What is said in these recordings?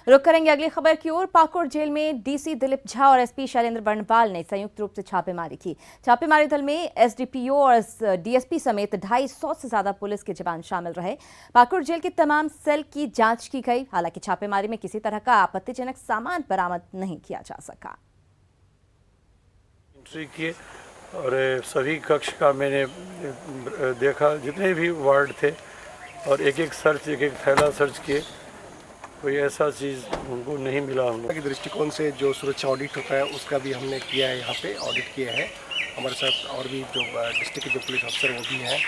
रुक करेंगे अगली खबर की ओर। पाकुड़ जेल में डीसी दिलीप झा और एसपी शैलेंद्र वर्णवाल ने संयुक्त रूप से छापेमारी की। छापेमारी दल में एसडीपीओ और डीएसपी समेत 250 से ज्यादा पुलिस के जवान शामिल रहे। पाकुड़ जेल के तमाम सेल की जांच की गई। हालांकि छापेमारी में किसी तरह का आपत्तिजनक सामान बरामद नहीं किया जा सका। एंट्री किए और सभी कक्ष का मैंने देखा, जितने भी वार्ड थे, और एक एक थैला सर्च किए। कोई ऐसा चीज़ उनको नहीं मिला। हम लोग के दृष्टिकोण से जो सुरक्षा ऑडिट होता है उसका भी हमने किया है, यहाँ पे ऑडिट किए हैं। हमारे साथ और भी जो डिस्ट्रिक्ट के जो पुलिस अफसर वो भी हैं।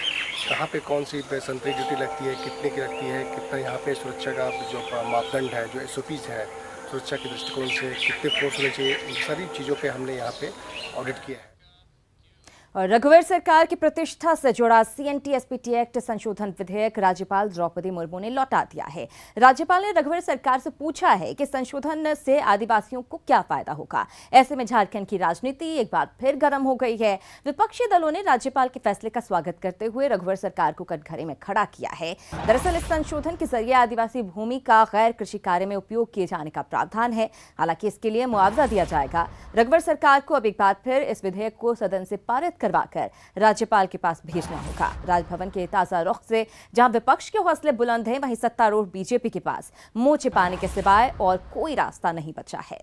कहाँ पे कौन सी सेंट्री ड्यूटी लगती है, कितने की लगती है, कितना यहाँ पे सुरक्षा का जो मापदंड है, जो एसओपीज है सुरक्षा के दृष्टिकोण से कितने फोर्स होने चाहिए, इन सारी चीज़ों पे हमने यहाँ पे ऑडिट किया है। और रघुवर सरकार की प्रतिष्ठा से जुड़ा सीएनटी-एसपीटी एक्ट संशोधन विधेयक राज्यपाल द्रौपदी मुर्मू ने लौटा दिया है। राज्यपाल ने रघुवर सरकार से पूछा है कि संशोधन से आदिवासियों को क्या फायदा होगा। ऐसे में झारखंड की राजनीति एक बार फिर गर्म हो गई है। विपक्षी दलों ने राज्यपाल के फैसले का स्वागत करते हुए रघुवर सरकार को कटघरे में खड़ा किया है। दरअसल इस संशोधन के जरिए आदिवासी भूमि का गैर कृषि कार्य में उपयोग किए जाने का प्रावधान है। हालांकि इसके लिए मुआवजा दिया जाएगा। रघुवर सरकार को अब एक बार फिर इस विधेयक को सदन से पारित करवाकर राज्यपाल के पास भेजना होगा। राजभवन के ताजा रुख से जहां विपक्ष के हौसले बुलंद हैं, वहीं सत्तारूढ़ बीजेपी के पास मुंह छिपाने के सिवाय और कोई रास्ता नहीं बचा है।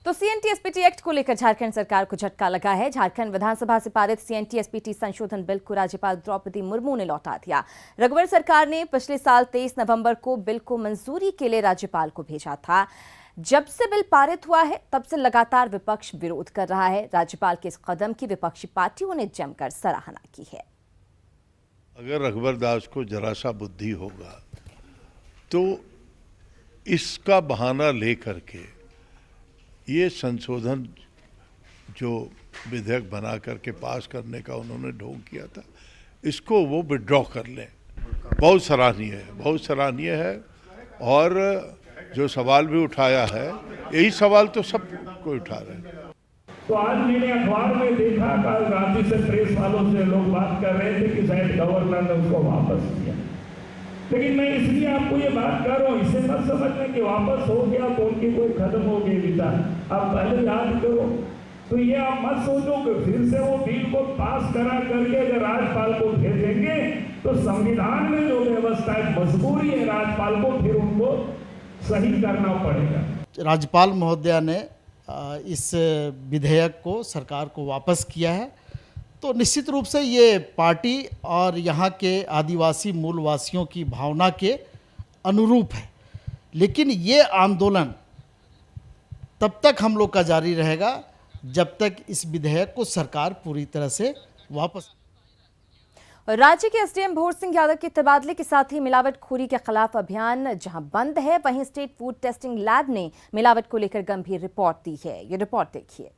तो सीएनटी-एसपीटी एक्ट को लेकर झारखंड सरकार को झटका लगा है। झारखंड विधानसभा से पारित सीएनटी-एसपीटी संशोधन बिल को राज्यपाल द्रौपदी मुर्मू ने लौटा दिया। रघुवर सरकार ने पिछले साल 23 नवंबर को बिल को मंजूरी के लिए राज्यपाल को भेजा था। जब से बिल पारित हुआ है तब से लगातार विपक्ष विरोध कर रहा है। राज्यपाल के इस कदम की विपक्षी पार्टियों ने जमकर सराहना की है। अगर रघुवर दास को जरा सा बुद्धि होगा तो इसका बहाना लेकर के ये संशोधन जो विधेयक बना करके पास करने का उन्होंने ढोंग किया था, इसको वो विड्रॉ कर लें। बहुत सराहनीय है, बहुत सराहनीय है। और जो सवाल भी उठाया है, यही सवाल तो सब कोई उठा रहे हैं। तो आज मैंने अखबार में देखा, कल रांची से प्रेस वालों से लोग बात कर रहे थे कि शायद गवर्नर ने उसको वापस किया। लेकिन मैं इसलिए आपको ये बात कर रहा हूँ, इसे मत समझना कि वापस हो गया तो उनकी कोई खत्म हो गई विधा। आप पहले याद करो, तो ये आप मत सोचो कि फिर से वो बिल को पास करा करके अगर राज्यपाल को भेजेंगे तो संविधान में जो व्यवस्था है, मजबूरी है राज्यपाल को फिर उनको सही करना पड़ेगा। राज्यपाल महोदया ने इस विधेयक को सरकार को वापस किया है, तो निश्चित रूप से ये पार्टी और यहाँ के आदिवासी मूलवासियों की भावना के अनुरूप है। लेकिन ये आंदोलन तब तक हम लोग का जारी रहेगा जब तक इस विधेयक को सरकार पूरी तरह से वापस। राज्य के एसडीएम भोर सिंह यादव के तबादले के साथ ही मिलावटखोरी के खिलाफ अभियान जहां बंद है, वहीं स्टेट फूड टेस्टिंग लैब ने मिलावट को लेकर गंभीर रिपोर्ट दी है। ये रिपोर्ट देखिए।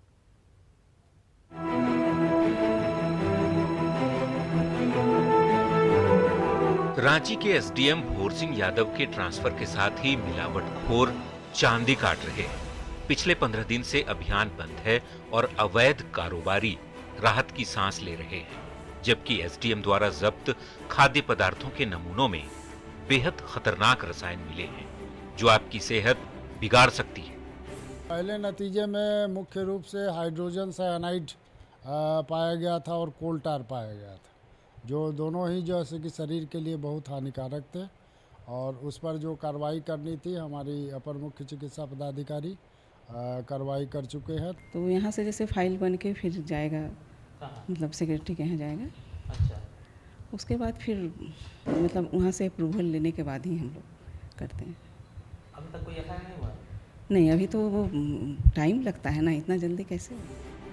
रांची के एसडीएम भोर सिंह यादव के ट्रांसफर के साथ ही मिलावटखोर चांदी काट रहे हैं। पिछले 15 दिन से अभियान बंद है और अवैध कारोबारी राहत की सांस ले रहे हैं। जबकि एसडीएम द्वारा जब्त खाद्य पदार्थों के नमूनों में बेहद खतरनाक रसायन मिले हैं जो आपकी सेहत बिगाड़ सकती है। पहले नतीजे में मुख्य रूप से हाइड्रोजन साइनाइड पाया गया था और कोल टार पाया गया था, जो दोनों ही जैसे कि शरीर के लिए बहुत हानिकारक थे। और उस पर जो कार्रवाई करनी थी, हमारी अपर मुख्य चिकित्सा पदाधिकारी कार्रवाई कर चुके हैं। तो यहाँ से जैसे फाइल बन के फिर जाएगा, मतलब सेक्रेटरी के यहाँ जाएगा। अच्छा। उसके बाद फिर मतलब वहाँ से अप्रूवल लेने के बाद ही हम लोग करते हैं। अभी तक कोई एफआईआर नहीं हुआ? नहीं, अभी तो वो टाइम लगता है ना, इतना जल्दी कैसे।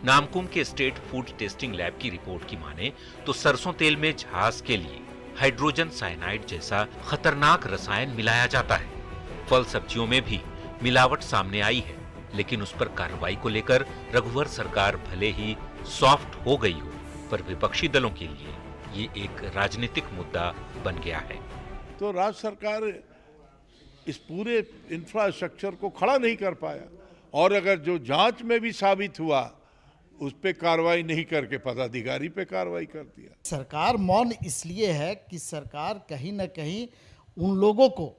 नामकुम के स्टेट फूड टेस्टिंग लैब की रिपोर्ट की माने तो सरसों तेल में झांस के लिए हाइड्रोजन साइनाइड जैसा खतरनाक रसायन मिलाया जाता है। फल सब्जियों में भी मिलावट सामने आई है, लेकिन उस पर कार्रवाई को लेकर रघुवर सरकार भले ही सॉफ्ट हो गई हो, पर विपक्षी दलों के लिए ये एक राजनीतिक मुद्दा बन गया है। तो राज्य सरकार इस पूरे इंफ्रास्ट्रक्चर को खड़ा नहीं कर पाया। और अगर जो जांच में भी साबित हुआ उस पे कार्रवाई नहीं करके पदाधिकारी पे कार्रवाई कर दिया। सरकार मौन इसलिए है कि सरकार कहीं ना कहीं उन लोगों को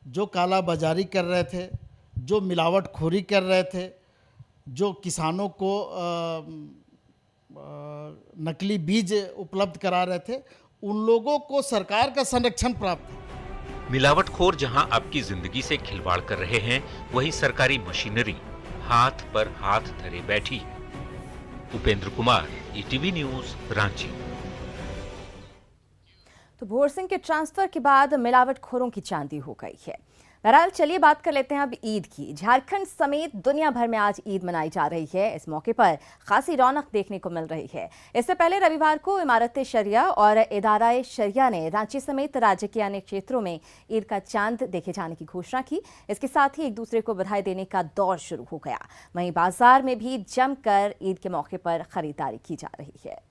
जो काला बाजारी कर रहे थे, जो मिलावटखोरी कर रहे थे, जो किसानों को नकली बीज उपलब्ध करा रहे थे, उन लोगों को सरकार का संरक्षण प्राप्त है। मिलावटखोर जहां आपकी जिंदगी से खिलवाड़ कर रहे हैं, वहीं सरकारी मशीनरी हाथ पर हाथ धरे बैठी है। Upendra Kumar, ETV news, Ranchi. तो भोर सिंह के ट्रांसफर के बाद मिलावटखोरों की चांदी हो गई है। बहरहाल चलिए बात कर लेते हैं अब ईद की। झारखंड समेत दुनिया भर में आज ईद मनाई जा रही है। इस मौके पर खासी रौनक देखने को मिल रही है। इससे पहले रविवार को इमारत शरिया और इदारा शरिया ने रांची समेत राज्य के अनेक क्षेत्रों में ईद का चांद देखे जाने की घोषणा की। इसके साथ ही एक दूसरे को बधाई देने का दौर शुरू हो गया। वहीं बाजार में भी जमकर ईद के मौके पर खरीदारी की जा रही है।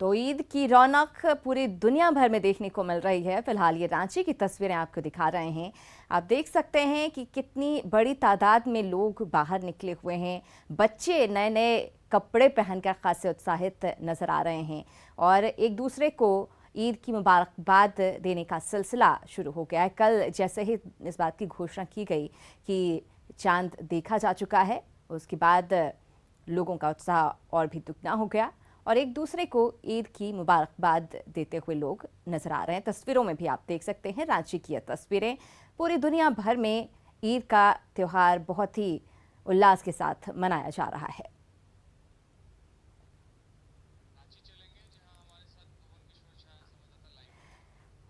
तो ईद की रौनक पूरी दुनिया भर में देखने को मिल रही है। फिलहाल ये रांची की तस्वीरें आपको दिखा रहे हैं। आप देख सकते हैं कि कितनी बड़ी तादाद में लोग बाहर निकले हुए हैं। बच्चे नए नए कपड़े पहनकर खासे उत्साहित नजर आ रहे हैं और एक दूसरे को ईद की मुबारकबाद देने का सिलसिला शुरू हो गया है। कल जैसे ही इस बात की घोषणा की गई कि चांद देखा जा चुका है, उसके बाद लोगों का उत्साह और भी दुगना हो गया और एक दूसरे को ईद की मुबारकबाद देते हुए लोग नजर आ रहे हैं। तस्वीरों में भी आप देख सकते हैं रांची की ये तस्वीरें। पूरी दुनिया भर में ईद का त्यौहार बहुत ही उल्लास के साथ मनाया जा रहा है।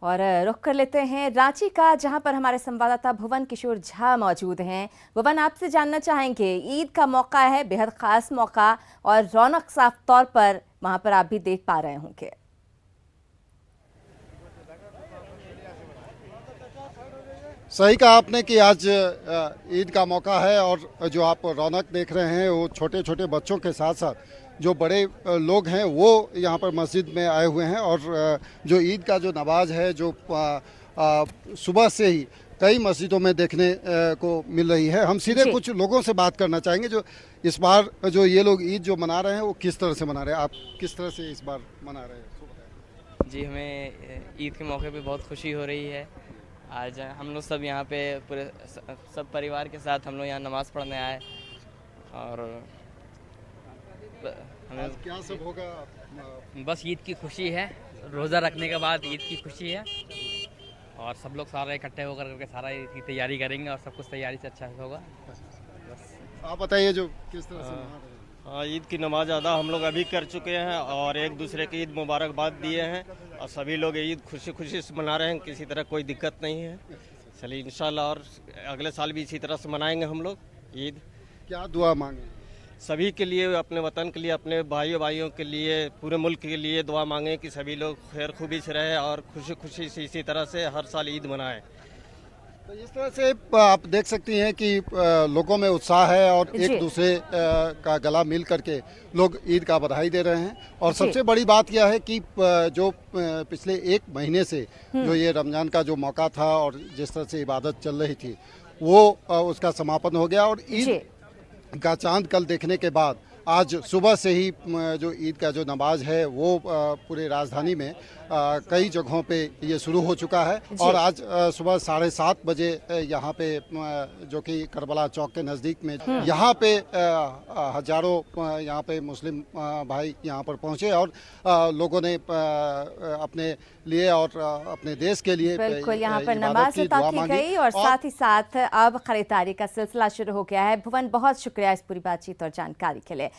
और रुख कर लेते हैं रांची का, जहां पर हमारे संवाददाता भुवन किशोर झा मौजूद हैं। भुवन, आपसे जानना चाहेंगे, ईद का मौका है, बेहद खास मौका और रौनक साफ तौर पर वहां पर आप भी देख पा रहे होंगे। सही कहा आपने कि आज ईद का मौका है और जो आप रौनक देख रहे हैं वो छोटे छोटे बच्चों के साथ साथ जो बड़े लोग हैं वो यहाँ पर मस्जिद में आए हुए हैं और जो ईद का जो नमाज है जो सुबह से ही कई मस्जिदों में देखने को मिल रही है। हम सीधे कुछ लोगों से बात करना चाहेंगे जो इस बार जो ये लोग ईद जो मना रहे हैं वो किस तरह से मना रहे हैं। आप किस तरह से इस बार मना रहे हैं? जी, हमें ईद के मौके पे बहुत खुशी हो रही है। आज हम लोग सब यहाँ पे पूरे सब परिवार के साथ हम लोग यहाँ नमाज़ पढ़ने आए और हमें क्या सब होगा? बस ईद की खुशी है, रोज़ा रखने के बाद ईद की खुशी है और सब लोग सारे इकट्ठे होकर करके सारा ईद की तैयारी करेंगे और सब कुछ तैयारी से अच्छा होगा। बस आप बताइए जो किस तरह से मना रहे हैं? हाँ, ईद की नमाज अदा हम लोग अभी कर चुके हैं और एक दूसरे की ईद मुबारकबाद दिए हैं और सभी लोग ईद खुशी खुशी से मना रहे हैं, किसी तरह कोई दिक्कत नहीं है। चलिए इंशाल्लाह और अगले साल भी इसी तरह से मनाएंगे हम लोग ईद। क्या दुआ मांगे? सभी के लिए, अपने वतन के लिए, अपने भाइयों के लिए, पूरे मुल्क के लिए दुआ मांगे कि सभी लोग खैर खूबी से रहे और खुशी खुशी से इसी तरह से हर साल ईद मनाएं। तो इस तरह से आप देख सकती हैं कि लोगों में उत्साह है और एक दूसरे का गला मिल करके लोग ईद का बधाई दे रहे हैं। और सबसे बड़ी बात यह है कि जो पिछले एक महीने से जो ये रमजान का जो मौका था और जिस तरह से इबादत चल रही थी वो उसका समापन हो गया और ईद का चांद कल देखने के बाद आज सुबह से ही जो ईद का जो नमाज है वो पूरे राजधानी में कई जगहों पे ये शुरू हो चुका है और आज सुबह 7:30 बजे यहाँ पे जो कि करबला चौक के नज़दीक में यहाँ पे हजारों यहाँ पे मुस्लिम भाई यहाँ पर पहुँचे और लोगों ने अपने लिए और अपने देश के लिए बिल्कुल यहाँ पर नमाज अता की गई और साथ ही साथ अब खरीदारी का सिलसिला शुरू हो गया है। भुवन, बहुत शुक्रिया इस पूरी बातचीत और जानकारी के लिए।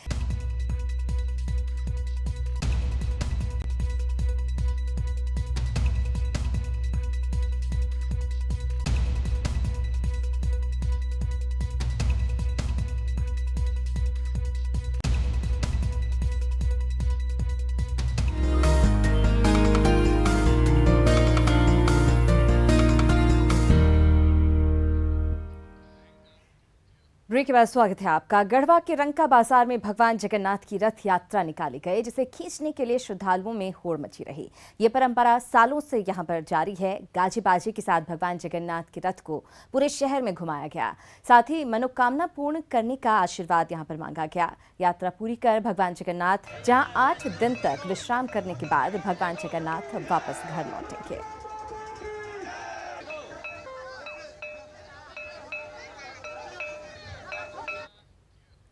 ब्रेक के बाद स्वागत है आपका। गढ़वा के रंका बाजार में भगवान जगन्नाथ की रथ यात्रा निकाली गई, जिसे खींचने के लिए श्रद्धालुओं में होड़ मची रही। ये परंपरा सालों से यहां पर जारी है। गाजे बाजे के साथ भगवान जगन्नाथ के रथ को पूरे शहर में घुमाया गया, साथ ही मनोकामना पूर्ण करने का आशीर्वाद यहां पर मांगा गया। यात्रा पूरी कर भगवान जगन्नाथ जहां 8 दिन तक विश्राम करने के बाद भगवान जगन्नाथ वापस घर लौटेंगे।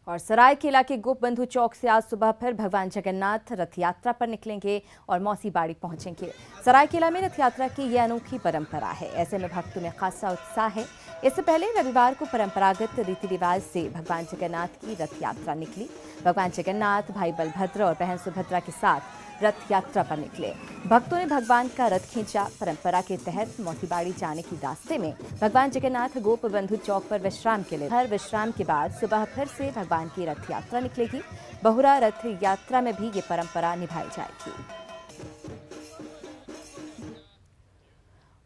और सरायकेला के गोपबंधु चौक से आज सुबह फिर भगवान जगन्नाथ रथ यात्रा पर निकलेंगे और मौसी बाड़ी पहुंचेंगे। सरायकेला में रथ यात्रा की यह अनोखी परंपरा है, ऐसे में भक्तों में खासा उत्साह है। इससे पहले रविवार को परंपरागत रीति रिवाज से भगवान जगन्नाथ की रथ यात्रा निकली। भगवान जगन्नाथ भाई बलभद्र और बहन सुभद्रा के साथ रथ यात्रा पर निकले। भक्तों ने भगवान का रथ खींचा। परंपरा के तहत मौसीबाड़ी जाने के रास्ते में भगवान जगन्नाथ गोपबंधु चौक पर विश्राम के लिए हर विश्राम के बाद सुबह फिर से भगवान की रथ यात्रा निकलेगी। बहुरा रथ यात्रा में भी ये परंपरा निभाई जाएगी।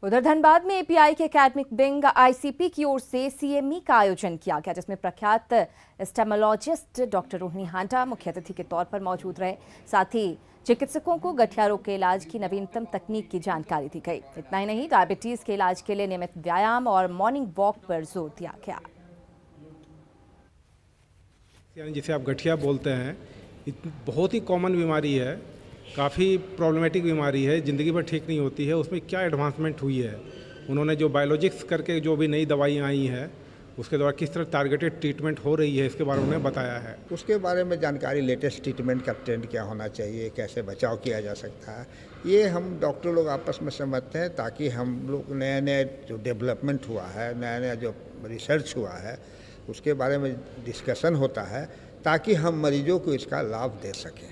उधर धनबाद में एपीआई के एकेडमिक विंग आईसीपी की ओर से सीएमई का आयोजन किया गया, जिसमें प्रख्यात स्टेमोलॉजिस्ट डॉक्टर रोहिणी हांडा मुख्य अतिथि के तौर पर मौजूद रहे। साथ ही चिकित्सकों को गठिया रोग के इलाज की नवीनतम तकनीक की जानकारी दी गई। इतना ही नहीं, डायबिटीज के इलाज के लिए नियमित व्यायाम और मॉर्निंग वॉक पर जोर दिया गया। जिसे आप गठिया बोलते हैं, बहुत ही कॉमन बीमारी है, काफ़ी प्रॉब्लमेटिक बीमारी है, ज़िंदगी भर ठीक नहीं होती है। उसमें क्या एडवांसमेंट हुई है, उन्होंने जो बायोलॉजिक्स करके जो भी नई दवाइयाँ आई हैं उसके द्वारा किस तरह टारगेटेड ट्रीटमेंट हो रही है, इसके बारे में बताया है। उसके बारे में जानकारी, लेटेस्ट ट्रीटमेंट का ट्रेंड क्या होना चाहिए, कैसे बचाव किया जा सकता है, ये हम डॉक्टर लोग आपस में समझते हैं, ताकि हम लोग नए नए जो डेवलपमेंट हुआ है, नया नया जो रिसर्च हुआ है, उसके बारे में डिस्कशन होता है, ताकि हम मरीजों को इसका लाभ दे सकें।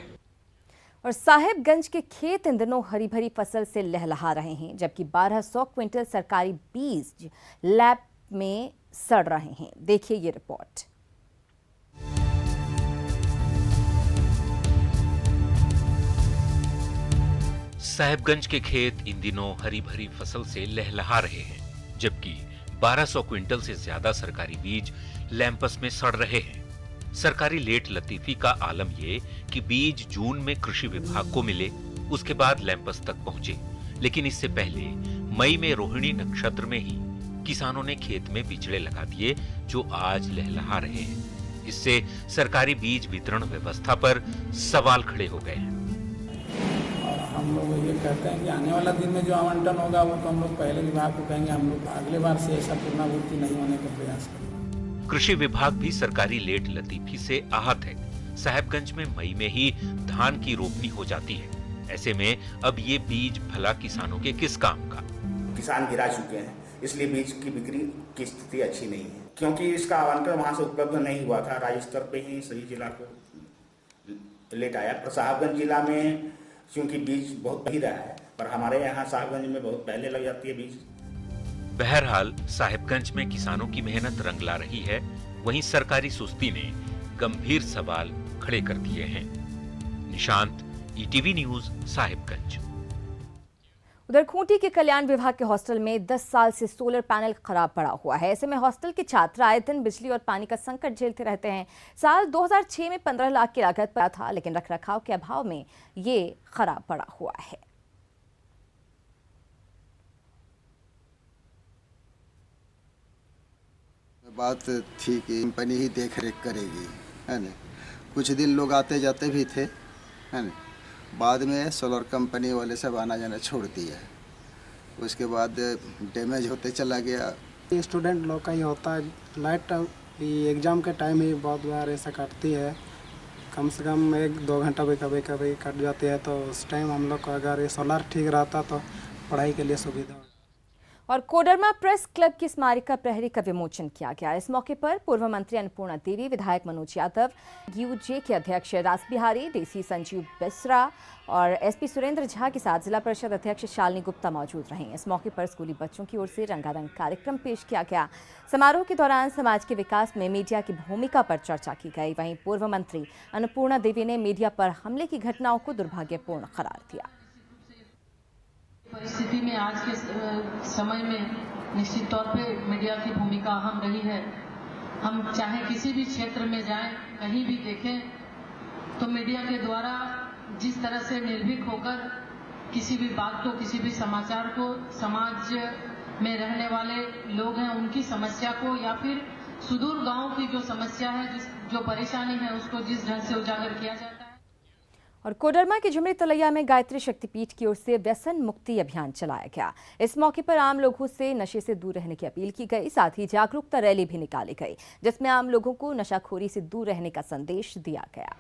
और साहेबगंज के खेत इन दिनों हरी भरी फसल से लहलहा रहे हैं, जबकि 1200 क्विंटल सरकारी बीज लैब में सड़ रहे हैं। देखिए ये रिपोर्ट। साहेबगंज के खेत इन दिनों हरी भरी फसल से लहलहा रहे हैं, जबकि 1200 क्विंटल से ज्यादा सरकारी बीज लैंपस में सड़ रहे हैं। सरकारी लेट लतीफी का आलम ये कि बीज जून में कृषि विभाग को मिले, उसके बाद लैंपस तक पहुंचे, लेकिन इससे पहले मई में रोहिणी नक्षत्र में ही किसानों ने खेत में बिचड़े लगा दिए, जो आज लहलहा रहे हैं। इससे सरकारी बीज वितरण व्यवस्था पर सवाल खड़े हो गए हैं। और हम लोग ये कहते हैं कि आने वाला दिन में जो आवंटन होगा वो तो हम लोग पहले विभाग को कहेंगे, हम लोग अगले बार से ऐसा पुनरावृत्ति नहीं होने का प्रयास करेंगे। कृषि विभाग भी सरकारी लेट लतीफी से आहत है। साहेबगंज में मई में ही धान की रोपनी हो जाती है, ऐसे में अब ये बीज भला किसानों के किस काम का। किसान गिरा चुके हैं, इसलिए बीज की बिक्री की स्थिति अच्छी नहीं है, क्योंकि इसका आवंटन वहाँ से उपलब्ध नहीं हुआ था। राज्य स्तर पे ही सभी जिला को लेट आया। पर साहबगंज जिला में क्योंकि बीज बहुत नहीं रहा है, पर हमारे यहाँ साहबगंज में बहुत पहले लग जाती है बीज। बहरहाल साहेबगंज में किसानों की मेहनत रंग ला रही है, वहीं सरकारी सुस्ती ने गंभीर सवाल खड़े कर दिए हैं। Nishant, ETV news, Sahebganj. उधर खूंटी के कल्याण विभाग के हॉस्टल में 10 साल से सोलर पैनल खराब पड़ा हुआ है। ऐसे में हॉस्टल के छात्र आए दिन बिजली और पानी का संकट झेलते रहते हैं। साल 2006 में 15 लाख की लागत पड़ा था, लेकिन रखरखाव के अभाव में ये खराब पड़ा हुआ है। बात थी कि कंपनी ही देख रेख करेगी, है ना। कुछ दिन लोग आते जाते भी थे, है ना। बाद में सोलर कंपनी वाले सब आना जाना छोड़ दिया। उसके बाद डैमेज होते चला गया। स्टूडेंट लोग का ही होता है, लाइट एग्ज़ाम के टाइम ही बहुत बार ऐसा कटती है, कम से कम 1-2 घंटा भी कभी कभी कट जाती है। तो उस टाइम हम लोग को अगर ये सोलर ठीक रहता तो पढ़ाई के लिए सुविधा। और कोडरमा प्रेस क्लब की स्मारिका प्रहरी का विमोचन किया गया। इस मौके पर पूर्व मंत्री अन्नपूर्णा देवी, विधायक मनोज यादव, यूजे के अध्यक्ष रास बिहारी, डीसी संजीव बेसरा और एसपी सुरेंद्र झा के साथ जिला परिषद अध्यक्ष शालिनी गुप्ता मौजूद रहीं। इस मौके पर स्कूली बच्चों की ओर से रंगारंग कार्यक्रम पेश किया गया। समारोह के दौरान समाज के विकास में मीडिया की भूमिका पर चर्चा की गई। वहीं पूर्व मंत्री अन्नपूर्णा देवी ने मीडिया पर हमले की घटनाओं को दुर्भाग्यपूर्ण करार दिया। परिस्थिति में आज के समय में निश्चित तौर पे मीडिया की भूमिका अहम रही है हम चाहे किसी भी क्षेत्र में जाएं, कहीं भी देखें तो मीडिया के द्वारा जिस तरह से निर्भीक होकर किसी भी बात को, किसी भी समाचार को, समाज में रहने वाले लोग हैं उनकी समस्या को या फिर सुदूर गांव की जो समस्या है, जो परेशानी है, उसको जिस ढंग से उजागर किया जाता है। और कोडरमा के झुमरी तलैया में गायत्री शक्तिपीठ की ओर से व्यसन मुक्ति अभियान चलाया गया। इस मौके पर आम लोगों से नशे से दूर रहने की अपील की गई, साथ ही जागरूकता रैली भी निकाली गई, जिसमें आम लोगों को नशाखोरी से दूर रहने का संदेश दिया गया।